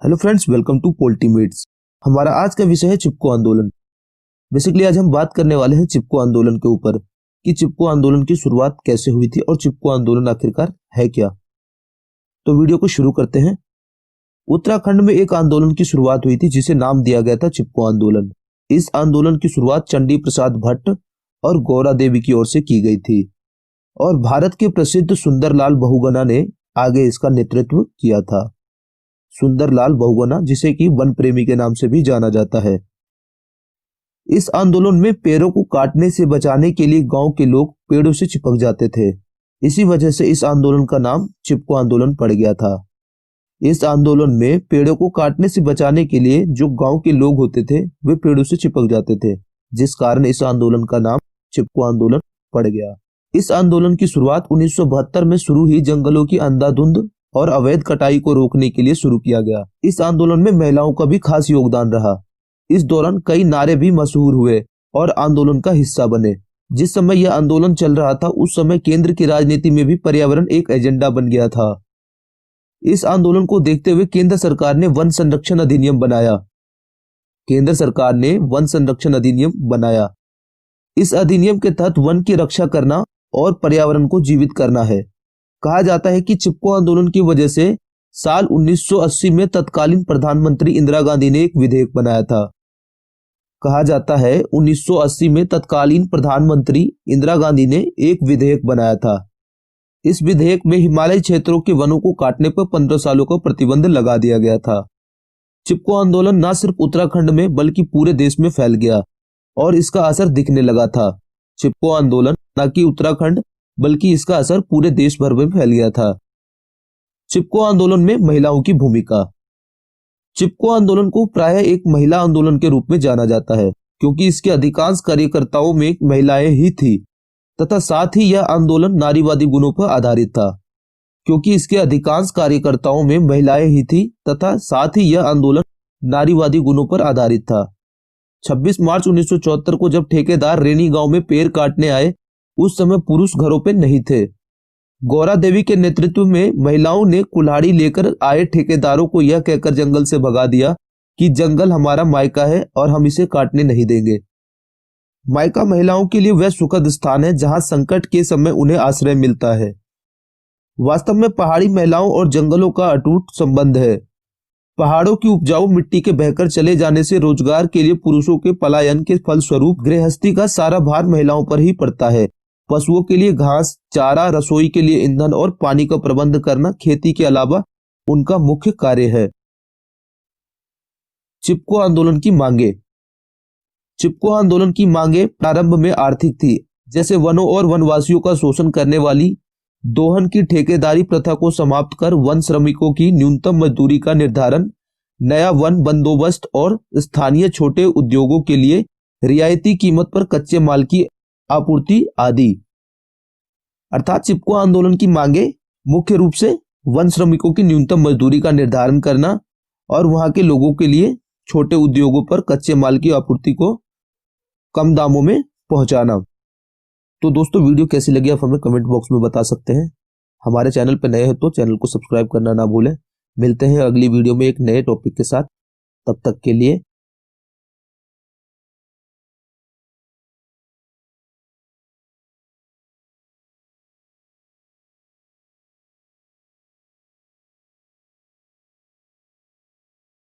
Hello friends, welcome to पोल्टीमेट्स। हमारा आज का विषय है चिपको आंदोलन। बेसिकली आज हम बात करने वाले हैं चिपको आंदोलन के ऊपर कि चिपको आंदोलन की शुरुआत कैसे हुई थी और चिपको आंदोलन आखिरकार है क्या। तो वीडियो को शुरू करते हैं। उत्तराखंड में एक आंदोलन की शुरुआत हुई थी जिसे नाम दिया गया था चिपको आंदोलन। इस आंदोलन की शुरुआत चंडी प्रसाद भट्ट और गौरा देवी की ओर से की गई थी और भारत के प्रसिद्ध सुंदरलाल बहुगुणा ने आगे इसका नेतृत्व किया था। सुंदरलाल बहुगुणा, जिसे कि वन प्रेमी के नाम से भी जाना जाता है। इस आंदोलन में पेड़ों को काटने से बचाने के लिए गांव के लोग पेड़ों से चिपक जाते थे। इसी वजह से इस आंदोलन का नाम चिपको आंदोलन पड़ गया था। इस आंदोलन में पेड़ों को काटने से बचाने के लिए जो गांव के लोग होते थे वे पेड़ों से चिपक जाते थे, जिस कारण इस आंदोलन का नाम चिपको आंदोलन पड़ गया। इस आंदोलन की शुरुआत 1972 में शुरू ही जंगलों की अंधाधुंध और अवैध कटाई को रोकने के लिए शुरू किया गया। इस आंदोलन में महिलाओं का भी खास योगदान रहा। इस दौरान कई नारे भी मशहूर हुए और आंदोलन का हिस्सा बने। जिस समय यह आंदोलन चल रहा था उस समय केंद्र की राजनीति में भी पर्यावरण एक एजेंडा बन गया था। इस आंदोलन को देखते हुए केंद्र सरकार ने वन संरक्षण अधिनियम बनाया। इस अधिनियम के तहत वन की रक्षा करना और पर्यावरण को जीवित करना है। कहा जाता है कि चिपको आंदोलन की वजह से साल 1980 में तत्कालीन प्रधानमंत्री इंदिरा गांधी ने एक विधेयक बनाया था। कहा जाता है 1980 में तत्कालीन प्रधानमंत्री इंदिरा गांधी ने एक विधेयक बनाया था। इस विधेयक में हिमालयी क्षेत्रों के वनों को काटने पर 15 सालों का प्रतिबंध लगा दिया गया था। चिपको आंदोलन न सिर्फ उत्तराखंड में बल्कि पूरे देश में फैल गया और इसका असर दिखने लगा था। चिपको आंदोलन न कि उत्तराखंड बल्कि इसका असर पूरे देश भर में फैल गया था। चिपको आंदोलन में महिलाओं की भूमिका। चिपको आंदोलन को प्रायः एक महिला आंदोलन के रूप में जाना जाता है क्योंकि इसके अधिकांश कार्यकर्ताओं में महिलाएं ही थी तथा साथ ही यह आंदोलन नारीवादी गुणों पर आधारित था। 26 मार्च 1974 को जब ठेकेदार रेनी गांव में पेड़ काटने आए उस समय पुरुष घरों पे नहीं थे। गौरा देवी के नेतृत्व में महिलाओं ने कुल्हाड़ी लेकर आए ठेकेदारों को यह कहकर जंगल से भगा दिया कि जंगल हमारा मायका है और हम इसे काटने नहीं देंगे। मायका महिलाओं के लिए वह सुखद स्थान है जहां संकट के समय उन्हें आश्रय मिलता है। वास्तव में पहाड़ी महिलाओं और जंगलों का अटूट संबंध है। पहाड़ों की उपजाऊ मिट्टी के बहकर चले जाने से रोजगार के लिए पुरुषों के पलायन के फलस्वरूप गृहस्थी का सारा भार महिलाओं पर ही पड़ता है। पशुओं के लिए घास, चारा, रसोई के लिए ईंधन और पानी का प्रबंध करना खेती के अलावा उनका मुख्य कार्य है। चिपको आंदोलन की मांगे। चिपको आंदोलन की मांगे प्रारंभ में आर्थिक थी, जैसे वनों और वनवासियों का शोषण करने वाली दोहन की ठेकेदारी प्रथा को समाप्त कर वन श्रमिकों की न्यूनतम मजदूरी का निर्धारण, नया वन बंदोबस्त और स्थानीय छोटे उद्योगों के लिए रियायती कीमत पर कच्चे माल की आपूर्ति आदि। अर्थात चिपको आंदोलन की मांगे मुख्य रूप से वन श्रमिकों की न्यूनतम मजदूरी का निर्धारण करना और वहां के लोगों के लिए छोटे उद्योगों पर कच्चे माल की आपूर्ति को कम दामों में पहुंचाना। तो दोस्तों, वीडियो कैसी लगी आप हमें कमेंट बॉक्स में बता सकते हैं। हमारे चैनल पर नए हैं तो चैनल को सब्सक्राइब करना ना भूलें। मिलते हैं अगली वीडियो में एक नए टॉपिक के साथ। तब तक के लिए